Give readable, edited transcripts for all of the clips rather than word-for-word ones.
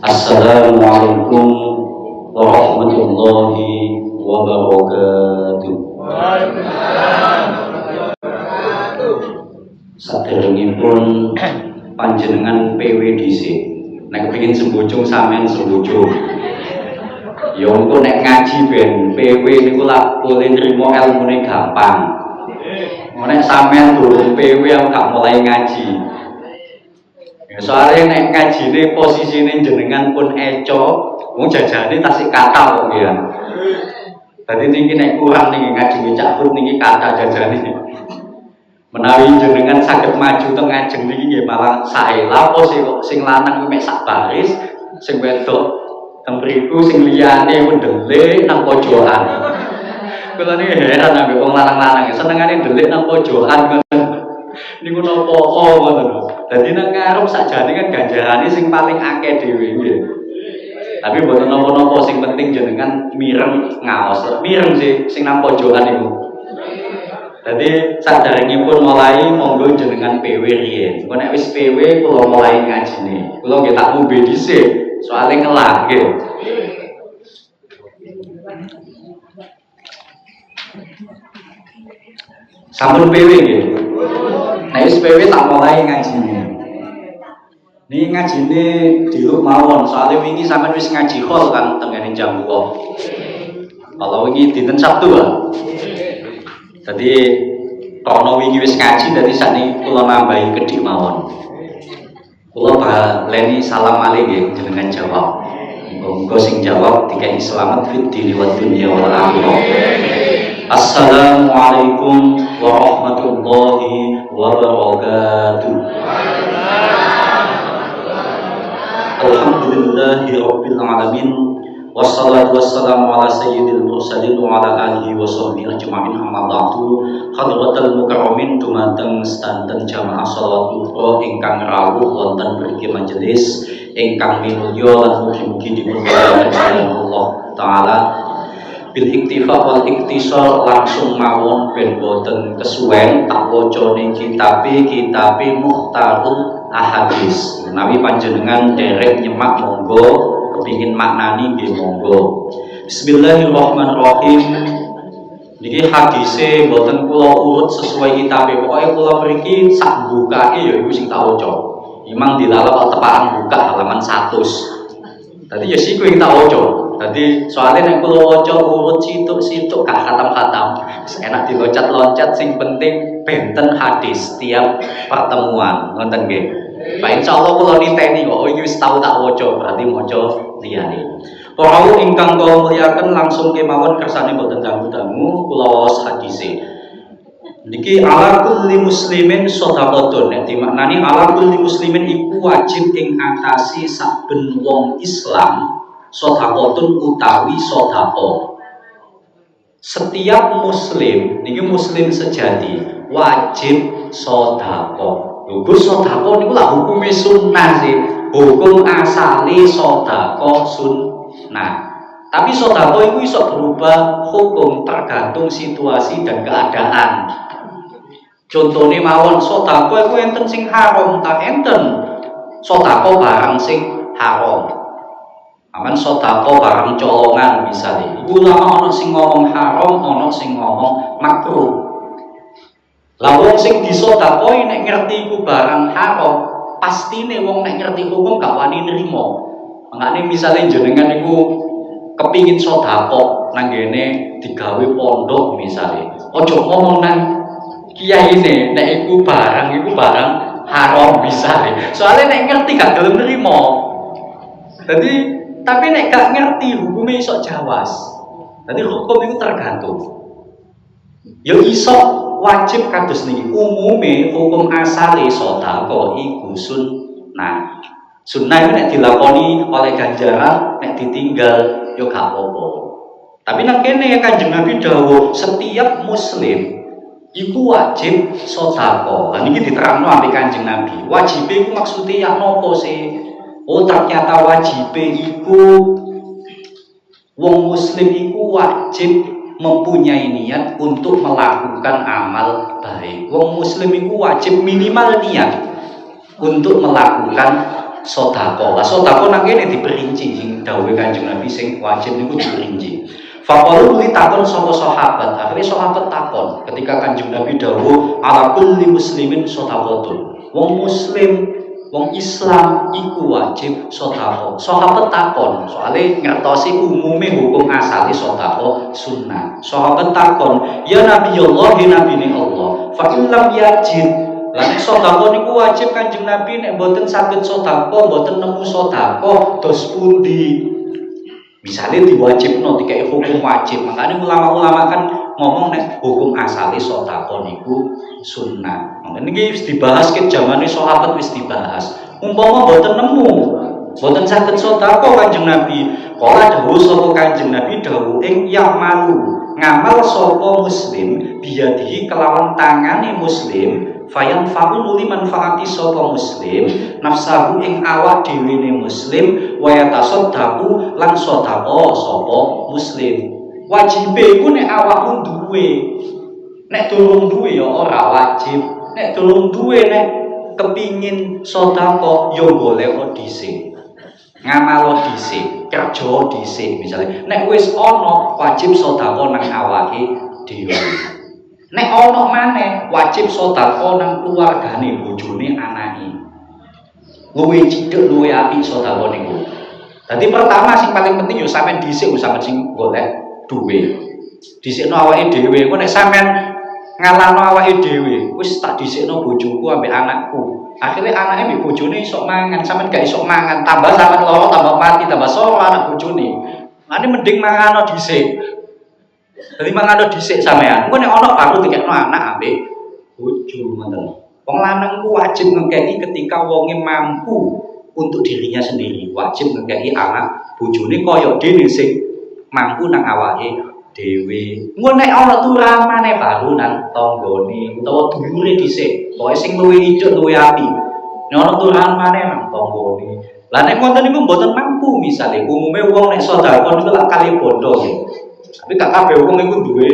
Assalamualaikum warahmatullahi wabarakatuh. Saderengipun panjenengan PW dhisik. Nek kepengin sembujung sampean sembujung. Ya engko nek ngaji ben PW niku lak boleh nrimo elmune gampang. Nek sampean durung PW aku gak mulai ngaji. Ya soalnya nek ngajine posisine jenengan pun eco, wong jajane tasik kata kok ya. Dadi niki nek kurang niki ngaji cakut niki kata jajane. Menawi jenengan saged maju teng ngajeng niki nggih malah sae. Lapo sing lanang mek sak baris, sing wedok teng mriku sing liyane mendelik nang pojokan. Kula niki heran ambek wong lanang-lanang senengane ndelik nang pojokan ngoten. Niku napa ngoten lho. Dadi nang ngarep sakjane kan ganjarane sing paling akeh dhewe nggih. Tapi mboten napa-napa sing penting jenengan mireng ngaos. Mireng sing nang pojokan niku. Dadi saderengipun mulai monggo jenengan PW riyen. Engko nek wis PW kula mulai ngajine. Kula nggih tak ngombe dhisik, soalé ngelah nggih. Sampun PW nggih. Nek wis PW tak mulai ngajine. Niki ngajine diluk mawon, soalé wingi sampean wis ngaji hol kan tengene jam 2. Kalau wingi dinten Sabtu kan. Dadi karena wingi wis ngaji dadi sakniki kula nambahi kedhik mawon. Kula baleni salam alih nggih jenengan jawab. Monggo sing jawab dikai selamat fid dini wad dunya wal akhirah. Assalamualaikum warahmatullahi wabarakatuh. Alhamdulillahirabbil alamin. Wassalatu wassalamu ala sayyidil mursalin wa ala alihi wa sahbihi ajma'in amma ba'du. Hadratal mukarramin dumateng sedanten jamaah shalawat wusta ingkang rawuh wonten mriki majelis ingkang minulya lan mugi-mugi dipunparingaken Allah taala bil iktifa wal iktisar langsung mawon ben boten kesuwen tak wacane kitabe Mukhtarul Ahadits. Menawi panjenengan derek nyemak monggo, kepingin maknani nggih monggo. Bismillahirrahmanirrahim. Niki hadise mboten kula urut sesuai kitabe. Pokoke kula mriki sak bukake ya iku sing tak waca. Imang dilalap tepakan buka halaman 100. Dadi ya siku sing tak waca. Dadi soalnya nek kula waca urut situk-situk gak khatam-khatam. Enak diloncat-loncat sing penting benten hadis tiap pertemuan. Ngoten nggih. Pak insyaallah kula niteni kok iki wis tau tak waca berarti maca liyane. Para ingkang kula mulyaken langsung kemawon kersane boten dangu-dangu kula waos hadise. Niki ala kulli muslimin shadaqatun. Nek dimaknani ala kulli muslimin iku wajib ing atasi saben wong Islam shadaqatun utawi sedekah. Setiap muslim niki muslim sejati wajib sedekah. Gus sedekah niku lak hukume sunnah sih. Hukum asali sedekah sunnah. Tapi sedekah itu iso berubah hukum tergantung situasi dan keadaan. Contohnya mawon sedekah iku enten sing haram tak enten. Sedekah barang sing haram. Aman sedekah barang colongan misalnya. Ulama ana sing ngomong haram, ana sing ngomong makruh. Lah wong sing disedekahi nek ngerti iku barang haram, pastine wong nek ngerti hukum gak wani nrimo. Mangane misale jenengan niku kepingin sedekah nang ngene digawe pondok misale. Ojo ngomong nang kiyaine nek iku barang haram misale. Soale nek ngerti gak gelem nrimo. Dadi tapi nek gak ngerti hukume iso jawas. Dadi hukum itu tergantung. Ya iso wajib kados niki umume hukum asale sedekah iku sunnah. Sunnah itu nek dilakoni oleh ganjaran, nek ditinggal yo gak apa-apa. Tapi nang kene Kanjeng Nabi dawuh setiap muslim iku wajib sedekah. Lah niki diterangno ambek Kanjeng Nabi. Wajibe iku maksude ya napa sih? Oh ternyata wajibe iku wong muslim iku wajib mempunyai niat untuk melakukan amal baik. Wong muslim itu wajib minimal niat untuk melakukan sedekah. Lah sedekah nang kene diperinci sing dawuhe Kanjeng Nabi sing wajib niku diperinci. Faqalu li takon sapa sahabat. Akhire sahabat takon ketika Kanjeng Nabi dawuh ala kulli muslimin sedekatun. Wong muslim, wong Islam iku wajib sedekah. Sahabat takon, soalnya ngertosi umume hukum asale sedekah sunnah. Sahabat takon, ya Nabi Allah, ya Nabi ni Allah. Fa in lam yajid, lan sedekah niku wajib Kanjeng Nabi nek mboten saged sedekah, mboten nemu sedekah dos pundi? Misalnya diwajibno dikai hukum wajib. Makanya ulama-ulama kan ngomong nek hukum asale sedekah niku sunnah. Makanya iki wis dibahas ke zamane sahabat wis dibahas. Umpama mboten nemu, mboten saged sedekah Kanjeng Nabi. Kala dawuh sapa Kanjeng Nabi dawuh ing yang malu ngamal sapa muslim biyadihi kelawan tangane muslim fayan faun uli manfaati sapa muslim nafsahu ing awak dhewe muslim wa yatasaddaqu lan sedekah sapa muslim. Wajibe iku nek awakmu duwe, nek durung duwe ya ora wajib. Nek durung duwe nek kepingin sedekah ya golek dhisik. Ngamal dhisik, kerja dhisik misalnya. Nek wis ana wajib sedekah nang awake dhewe. Nek ana maneh wajib sedekah nang keluargane, bojone, anake. Luwih cidhek luwih apik sedekah niku. Dadi pertama sing paling penting yo sampean dhisik sampean sing golek duwe. Dhisikno awake dhewe. Engko nek sampean ngalahno awake dhewe, wis tak dhisikno bojoku ambek anakku. Akhirnya anaknya mbek bojone iso mangan, sampean gak iso mangan, tambah sampean loro, tambah mati, tambah soro anak bojone. Mane mending mangano dhisik. Dadi mangano dhisik sampean. Engko nek ana baru dikekno anak ambek bojo ngoten. Wong lanang ku wajib ngekeki ketika wonge mampu untuk dirinya sendiri. Wajib ngekeki anak bojone kaya dene sing mampu nang awake dhewe. Engko nek ana turamane baru nang tanggane utawa dulure dhisik, pokoke sing luwih idhek luwih apik. Nek ana turamane nang tanggane. Lah nek wonten niku mboten mampu misale umume wong nek sedekah niku lak kali bondo nggih. Tapi gak kabeh wong iku duwe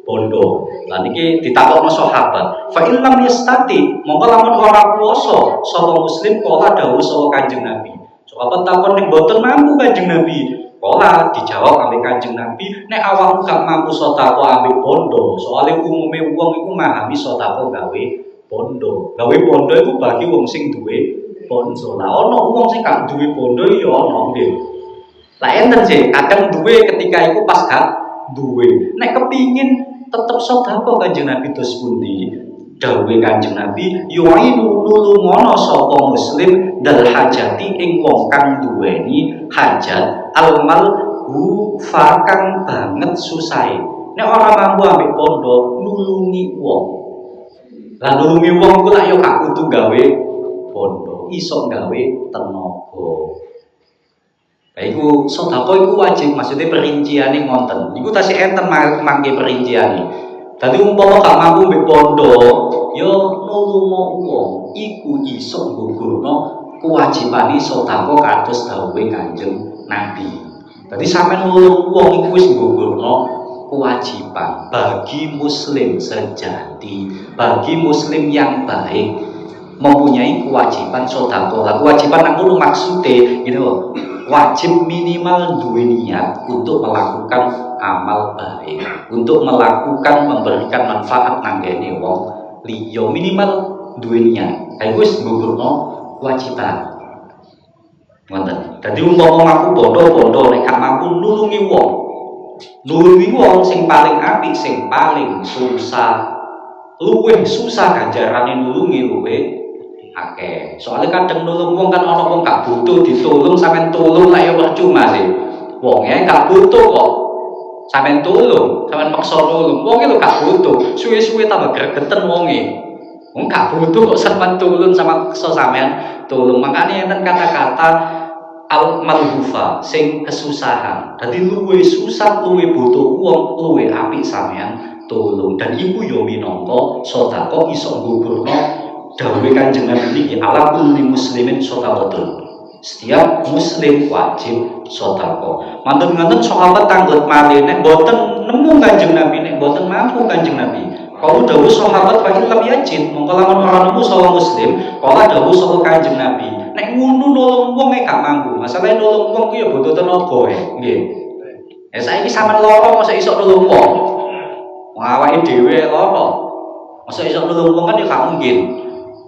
bondo. Lah niki ditakokno sahabat, fa in lam yastati, mongko lamun ora kuwasa sapa muslim kala dawuh sapa Kanjeng Nabi. Sahabat takon nek mboten mampu Kanjeng Nabi. Kala dijawab ambek Kanjeng Nabi, nek awakmu gak mampu sedekah ambek bondo, soalnya umume wong iku memahami sedekah gawe bondo. Gawe bondo iku bagi wong sing duwe bondo. Lah ana wong sing gak duwe bondo ya ana nggih. Lah enten sih, kadang duwe ketika iku pas gak duwe. Nek kepingin tetep sedekah Kanjeng Nabi dos pundi? Dawuhe Kanjeng Nabi, yu'inu nulungono sapa muslim dal hajati ing wong kang duweni hajat almal hu fakang banget susahe. Nek ora mampu ambek pondo nulungi wong. Lah nulungi wong iku lak yo gak kudu gawe pondo, iso gawe tenaga. Lah iku sedekah iku wajib, maksudnya perinciane ngonten. Iku tasih enten mangke perinciane. Dadi umpama gak mampu mbek pondo, ya nulungo wong iku iso nggugurno kewajibane sedekah kados dawuhe Kanjeng Nabi. Dadi sampeyan nulung wong iku wis nggugurno kewajiban bagi muslim sejati, bagi muslim yang baik mempunyai kewajiban sedekah. Lah kewajiban nang ngono maksude gitu loh. Wajib minimal duwe niat untuk melakukan amal baik, untuk melakukan memberikan manfaat nang kene wong liya, minimal duwe niat. Kae wis nggugurno kewajiban. Ngoten. Dadi umpama mampu bondo-bondo nek gak mampu nulungi wong. Nulungi wong sing paling apik, sing paling susah. Luwih susah ganjarane nulungi luwih akeh. Soalnya kadang nulung wong kan ana wong gak butuh ditulung sampean tulung lah ya percuma sih. Wonge gak butuh kok. Sampean tulung, sampean maksa nulung. Wonge lho gak butuh. Suwe-suwe tambah gregeten wonge. Wong gak butuh kok sampean tulung sama maksa sampean tulung. Makane enten kata-kata al-malhufa sing kesusahan. Dadi luwih susah, luwih butuh wong, luwih apik sampean tulung. Dan iku yo minangka sedekah iso nggugurno dawuhe Kanjeng Nabi niki ala kulli muslimin sedekatun. Setiap muslim wajib sedekah. Mantun-mantun sahabat tanglet malih nek boten nemu Kanjeng Nabi, nek boten mampu Kanjeng Nabi. Kalau dawuh sahabat fa illam yajid, mongko lamun ora nemu sapa muslim, kala dawuh sapa Kanjeng Nabi. Nek ngono nolong wong gak mampu. Masalahe nolong wong ku ya butuh tenaga nggih. Saiki sampean lara mosok iso nulung wong. Wong awake dhewe lara. Mosok iso nulung wong kan ya gak mungkin.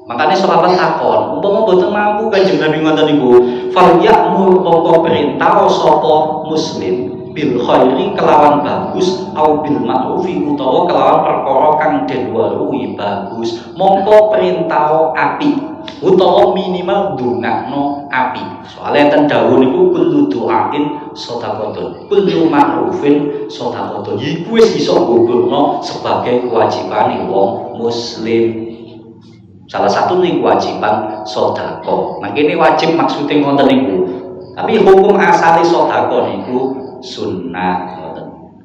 Makanya sahabat takon, umpama mboten mampu Kanjeng Nabi ngoten niku, fal ya'mur mongko perintah sapa muslim bil khairi kelawan bagus au bil ma'rufi utawa kelawan perkara kang den weruhi bagus, mongko perintah api utawa minimal ndongakno api. Soale enten dawuh niku kullu du'ain shadaqatun, kullu ma'rufin shadaqatun. Iku wis iso gugurno sebagai kewajibane wong muslim. Salah satu nih kewajiban sodako. Nah ini wajib maksudnya ngoten niku. Tapi hukum asali sodako niku sunnah.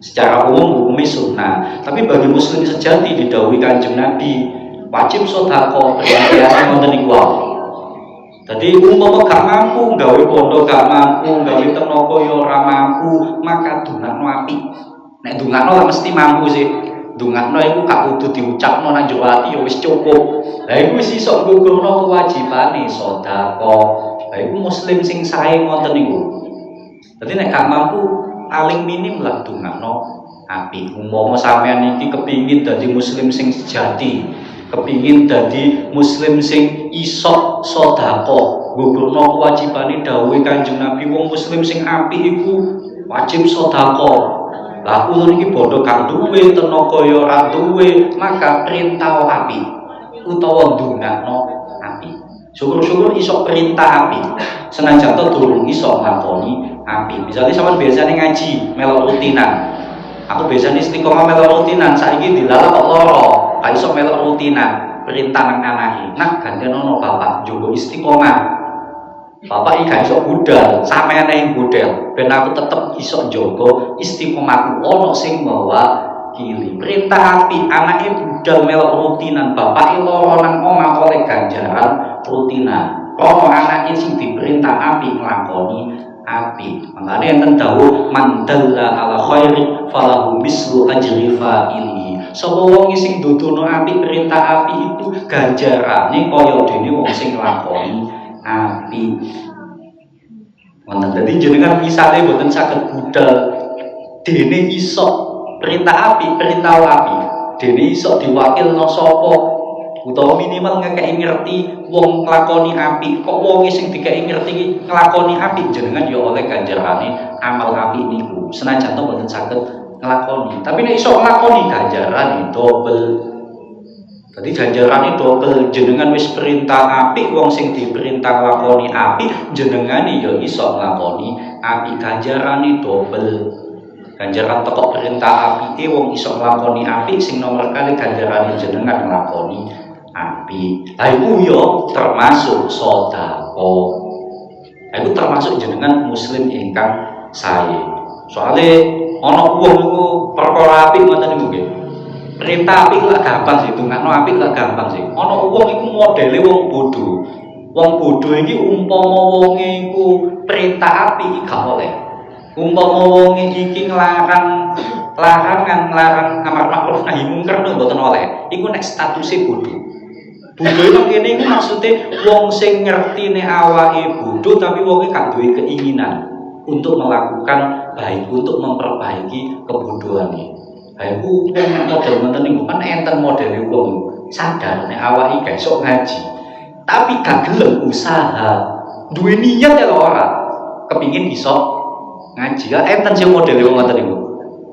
Secara umum hukumnya sunnah. Tapi bagi muslim sejati didhawuhi Kanjeng Nabi wajib sodako. Perhatian ngoten niku. Jadi umpama gak mampu gawe pondok, gak mampu gawe tenaga ya ora mampu, maka dongakno apik. Nek dongakno mesti mampu sih. Dongakno iku gak kudu diucapno nang jero ati ya wis cukup. Lah iku wis iso nggugurno kewajibane sedekah. Lah iku muslim sing sae ngoten niku. Dadi nek gak mampu paling minim lah dongakno apik. Umpama sampean iki kepingin dadi muslim sing sejati, kepingin dadi muslim sing iso sedekah, nggugurno kewajibane dawuhe Kanjeng Nabi, wong muslim sing apik iku wajib sedekah. Lah ulun iki bodoh kang duwe tenaga ya ora duwe, maka perintah api utawa ndongakno api. Syukur-syukur iso perintah api. Senajan to durung iso nglakoni api. Misale sampean biasane ngaji melok rutinan. Aku biasane istiqomah melok rutinan, saiki dilalah kok lara, gak iso melok rutinan. Perintah nang anake, nak gandenono bapak njogo istiqomah. Bapak iki gak iso budal, sampeyan ae budal. Ben aku tetep iso njaga istiqomahku ono sing mewakili. Perintah api, anake budal melok rutinan, bapake lara nang omah oleh ganjaran rutinan. Ono anake sing diperintah api nglakoni api. Mangane enten dawuh man dalla ala khairi falahu mislu ajri fa'ili. Sapa wong sing dudono api perintah api itu ganjarane kaya dene wong sing nglakoni api. Wonten dadi jenengan misale boten saged budal dene iso perintah api, perintah api. Dene iso diwakilno sapa utawa minimal ngekeki ngerti wong nglakoni api. Kok wong sing dikeki ngerti nglakoni api jenengan ya oleh ganjarane amal api niku. Senajan to boten saged nglakoni, tapi nek iso nglakoni ganjarane double. Jadi ganjaran itu double, jenengan wis perintah api, wong sing diperintah lakoni api, jenengan ya iso nglakoni api, ganjaran itu double. Ganjaran teko perintah api, wong iso nglakoni api, sing nomor kali ganjaran jenengan nglakoni api. Lah iku yo termasuk sedekah. Iku termasuk jenengan muslim ingkang sae. Soale ana wong iku perkara api ngoten niku nggih. Perintah api lak gampang sih, dongakno api lak gampang sih. Ana wong iku modele wong bodho. Wong bodho iki umpama wonge iku perintah api iki gak oleh. Umpama wonge iki nglarang amar ma'ruf nahi mungkar mboten oleh. Iku nek statuse bodho. Bodho nang kene iku maksude wong sing ngertine awake bodho tapi wonge gak duwe keinginan untuk melakukan baik, untuk memperbaiki kebodohannya. Aku model ngoten niku kan enten modele wong sadar nek awake gak iso ngaji. Tapi gak gelem usaha. Duwe niat ya ora. Kepingin iso ngaji. Lah enten sing modele wong ngoten niku.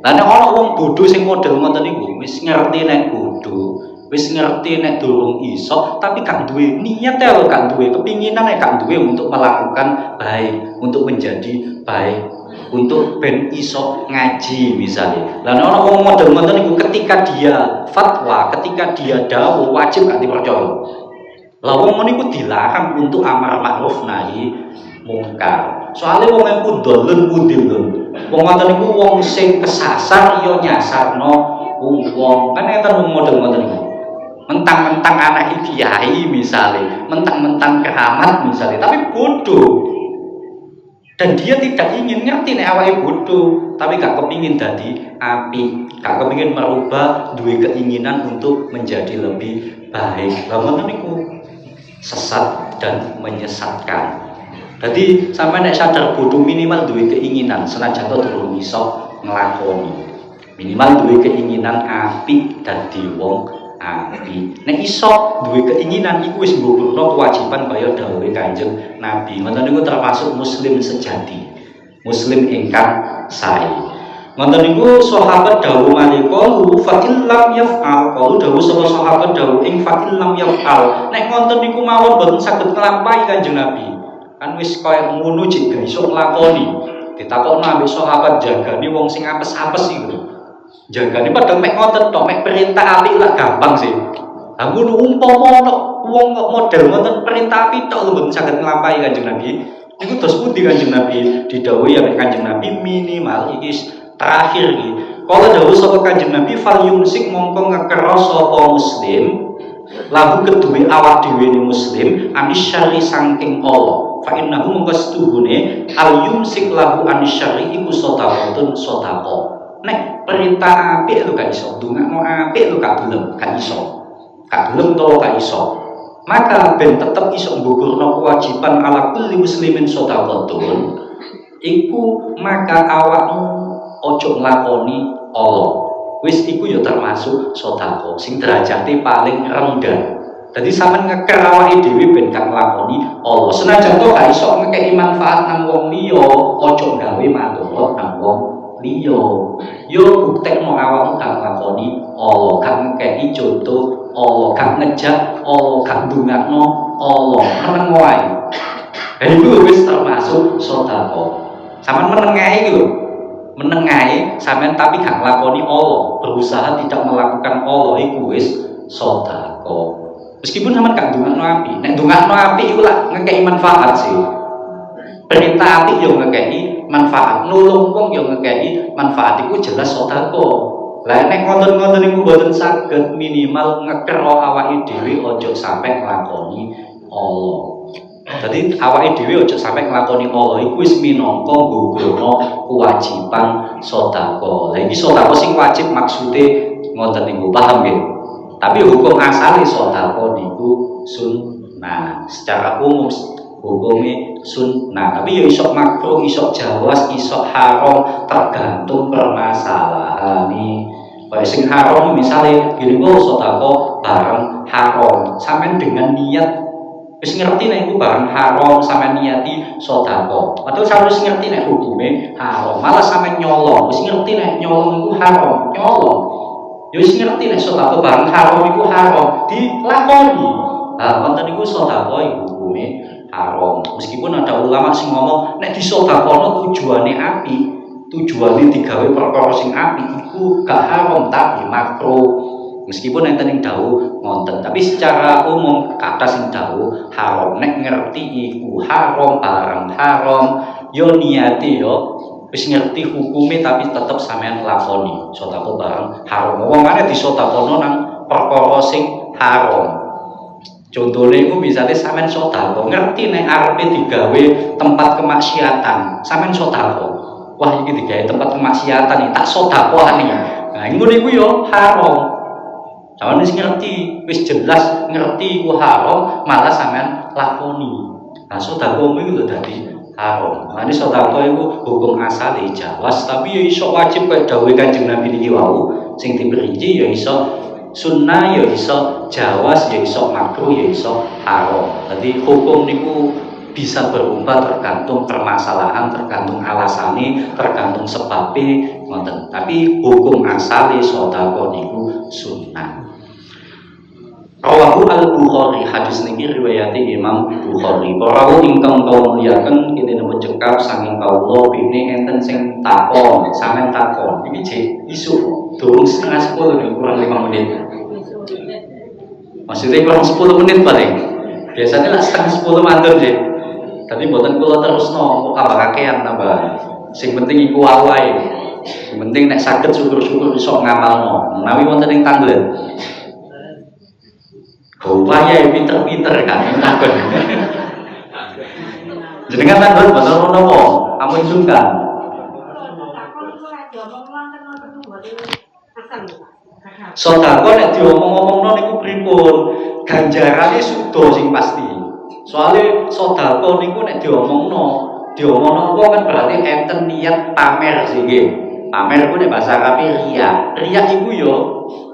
Lah nek ana wong bodho sing model ngoten niku wis ngerti nek bodho, wis ngerti nek durung iso, tapi gak duwe niat ya lho, gak duwe kepinginan nek gak duwe untuk melakukan baik, untuk menjadi baik. Untuk ben iso ngaji misalnya. Lah ana wong model-model niku ketika dia fatwa, ketika dia dawuh wajib gak dipercaya. Lah wong niku dilarang untuk amar ma'ruf nahi mungkar. Soale wong iku dolun mudilun. Wong ngoten niku wong sing kesasar ya nyasarno wong. Kan enten wong model-model niku. Mentang-mentang anak kiai misalnya, mentang-mentang keramat misalnya, tapi bodoh. Dan dia tidak ingin ngerti nek awake bodoh, tapi gak kepingin dadi api, gak kepingin merubah, duwe keinginan untuk menjadi lebih baik. Lah ngoten niku sesat dan menyesatkan. Jadi sampai nek sadar bodoh minimal duwe keinginan senajan to durung iso nglakoni. Minimal duwe keinginan apik dadi wong apik. Nek iso duwe keinginan iku wis nggugurno kewajiban kaya dawuhe Kanjeng Nabi. Ngoten niku termasuk muslim sejati. Muslim ingkang sae. Ngoten niku sahabat dawuh malikalu fa illam yaf'al, qalu dawuh sapa sahabat dawuh ing fa illam yaf'al. Nek ngoten niku mawon boten saged nglampahi Kanjeng Nabi. Kan wis kaya ngono jek gak iso nglakoni. Ditakokno ambek sahabat jagani wong sing apes-apes iku. Jagani padahal mek ngoten tok, mek perintah apik lah gampang sih. Lah ngono umpama tok wong kok model ngoten perintah apik tok lho boten saged nglampahi Kanjeng Nabi. Niku terus pundi Kanjeng Nabi didhawuhi ambek Kanjeng Nabi minimal iki terakhir iki. Kalau dawuh sapa Kanjeng Nabi fal yumsik mongko ngekero sapa muslim lahu kedue awak dhewe ne muslim anisyari saking Allah. Fa innahu mongko setuhune al yumsik lahu anisyari iku sedaqatun sedaqah. Nek perintah apik lho gak iso, ndongakno apik lho gak gelem, gak iso. Gak gelem to gak iso. Maka ben tetep iso nggugurno kewajiban ala kulli muslimin sedaqatun. Iku maka awakmu ojo nglakoni Allah. Wis iku ya termasuk sedekah sing derajate paling rendah. Dadi sampean ngeker awake dhewe ben gak nglakoni Allah. Senajan to gak iso ngekeki manfaat nang wong liya, ojo gawe manfaat nang wong liya. Yo buktekno awakmu gak nglakoni Allah, gak ngekeki contoh Allah, gak ngejak Allah, gak ndongakno Allah. Meneng wae. Iku wis termasuk sedekah. Sampeyan meneng ae iki lho. Menengahi sampean tapi gak nglakoni Allah, berusaha tidak melakukan Allah iku wis sedekah. Meskipun sampean gak ndongakno api, nek ndongakno api iku lak ngekeki manfaat sih. Perintah api yo ngekeki manfaat, nulung wong yo ngekeki manfaat iku jelas sedekah. Lah nek ngoten-ngoten niku mboten saged minimal ngekero awake dhewe aja sampe nglakoni Allah. Jadi awake dhewe aja sampe nglakoni Allah iku wis minangka nggugurno kewajiban sedekah. Lah iki sedekah sing wajib maksude ngoten niku paham nggih. Tapi hukum asale sedekah niku sunnah. Secara umum hukumnya sunnah. Tapi ya iso makruh, iso jawas, iso haram tergantung permasalahane. Kayak sing haram misale gini kok sedekah barang haram. Sampeyan dengan niat wis ngerti nek iku barang haram sampeyan niati sedekah. Padahal sampeyan wis ngerti nek hukume haram, malah sampeyan nyolong. Wis ngerti nek nyolong iku haram, nyolong. Ya wis ngerti nek sedekah barang haram iku haram, dilakoni. Lah wonten niku sedekah iku hukume haram. Meskipun ada ulama sing ngomong nek disedekahno tujuane apik, tujuane digawe perkara sing apik iku gak haram tapi makruh. Meskipun enten ing dawuh ngonten, tapi secara umum kata sing dawuh haram. Nek ngerti iku haram barang haram, yo niati yo wis ngerti hukume tapi tetep sampean lakoni. Sedekah barang haram. Wong maneh disedekahno nang perkara sing haram. Contone iku misale sampean sedekah, ngerti nek arepe digawe tempat kemaksiatan, sampean sedekah. Wah iki digawe tempat kemaksiatan iki tak sedekahane. Nah, ngono iku yo haram. Sampeyan wis ngerti, wis jelas ngerti iku haram, malah sampean lakoni. Nah, sedekah iku lho dadi haram. Mane sedekah iku hukum asale jawas, tapi ya iso wajib kaya dawuh Kanjeng Nabi niki wau, sing diperinci ya iso sunnah, ya iso jawas, ya iso makruh, ya iso haram. Dadi hukum niku bisa berubah tergantung permasalahan, tergantung alasane, tergantung sebabnya ngoten. Tapi hukum asale sedekah niku sunnah. Rawahu al-Bukhari, hadis niki riwayat Imam Bukhari. Rawahu ingkang kawula muliaken kene napa cekap saking kawula bene enten sing takon, sampean takon. Iki jek isu durung setengah 10 nih, kurang 5 menit. Maksudnya kurang 10 menit paling. Biasanya lah setengah 10 mandur jek. Tapi mboten kula terusno, kok tambah kakean tambah. Sing penting iku wae. Sing penting nek saged syukur-syukur iso ngamalno. Menawi wonten ing tanglet. Upaya pinter-pinter kan takon. Jenengan tanglet mboten ono apa? Ampun sungkan. Sedekah nek diomong-omongno niku pripun? Ganjarane sudo sing pasti. Soale sedekah niku nek diomongno wong kan berarti enten niat pamer sih nggih. Pamer iku nek bahasa Arabe riya. Riya iku yo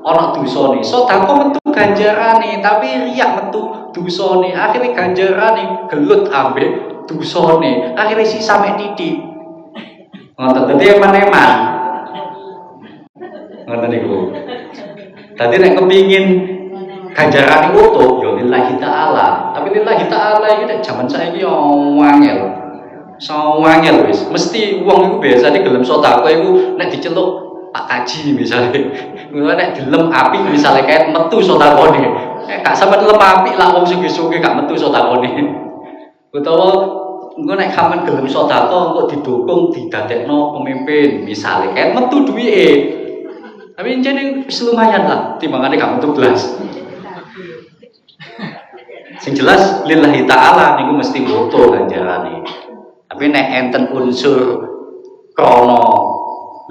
ana dosane. Sedekah metu ganjarane, tapi riya metu dosane. Akhire ganjarane gelut ambek dosane. Akhire sisa mek titik. Ngoten dadi eman-eman. Ngoten niku. Dadi nek kepingin ganjaran itu utuh, ya lillahi ta'ala. Tapi lillahi ta'ala ini nek jaman saiki yo wangel. Wangel wis. Mesti wong iku biasane gelem sedekah iku nek diceluk Pak Kaji misalnya. Ngono nek gelem apik misalnya kayak metu sedekahne. Gak sampe gelem apik lah wong sugih-sugih gak metu sedekahne. Utawa engko nek sampean gelem sedekah engko didukung didadekno pemimpin misalnya kayak metu duwike. Tapi jadi lumayan lah timbangane gak metu blas. Sing jelas lillahi ta'ala niku mesti foto ganjarane. Tapi nek enten unsur krana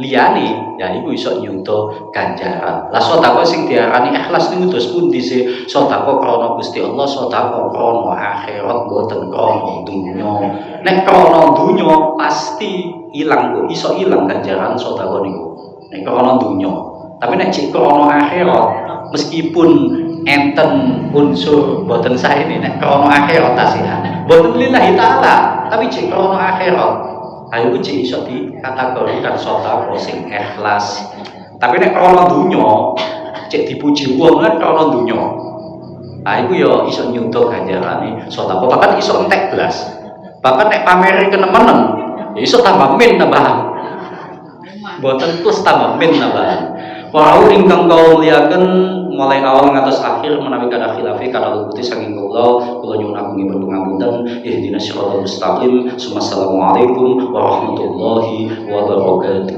liyane ya iku iso nyuto ganjaran. Lah sedekah sing diarani ikhlas niku terus pundi sih? Sedekah krana Gusti Allah, sedekah krana akhirat mboten krana dunya. Nek krana dunya pasti ilang kok, iso ilang ganjaran sedekah niku. Nek krana dunya. Tapi nek cek krana akhirat meskipun enten unsur boten sae ini nek krana akhirat tasihan boten lillahi ta'ala tapi cek krana akhirat ayo cek iso dikategorikan sedekah sing ikhlas. Tapi nek krana dunya cek dipuji wong kan krana dunya iku ya iso nyuto ganjarane sedekah bahkan iso entek blas bahkan nek pameri kenemenen ya iso tambah min tambahan boten plus tambah min tambahan. Para ingkang kawula muliaken mulai awal ngantos akhir menawi kada khilafi kada luputi saking kula nyuwun agungipun pangapunten ihdinas siratal mustaqim. Assalamualaikum warahmatullahi wabarakatuh.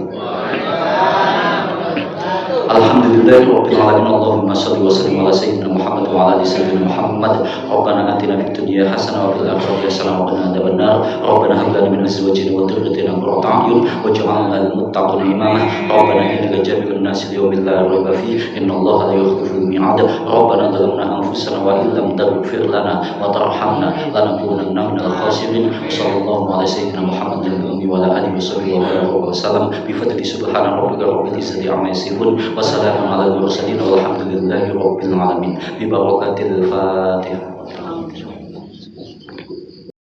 Alhamdulillahirabbil alamin Allahumma shalli wa sallim ala sayyidina Muhammad wa ala ali sayyidina Muhammad. Rabbana atina fid dunya hasanah wa fil akhirati hasanah wa qina adzabannar. Rabbana hab lana min azwajina wa dhurriyyatina qurrata a'yun waj'alna lil muttaqina imama. Rabbana innaka jami'un nasi li yawmin la rayba fihi innallaha la yukhlifu al-mi'ad. Rabbana zalamna anfusana wa illam taghfir lana wa tarhamna lanakunanna minal khasirin. Sallallahu ala sayyidina Muhammadin wa ala alihi wa sallam bi fadli subhana rabbika rabbil izzati amma yasifun. Wassalamu ala al-mursalin walhamdulillahi rabbil alamin bi barakatil Fatihah.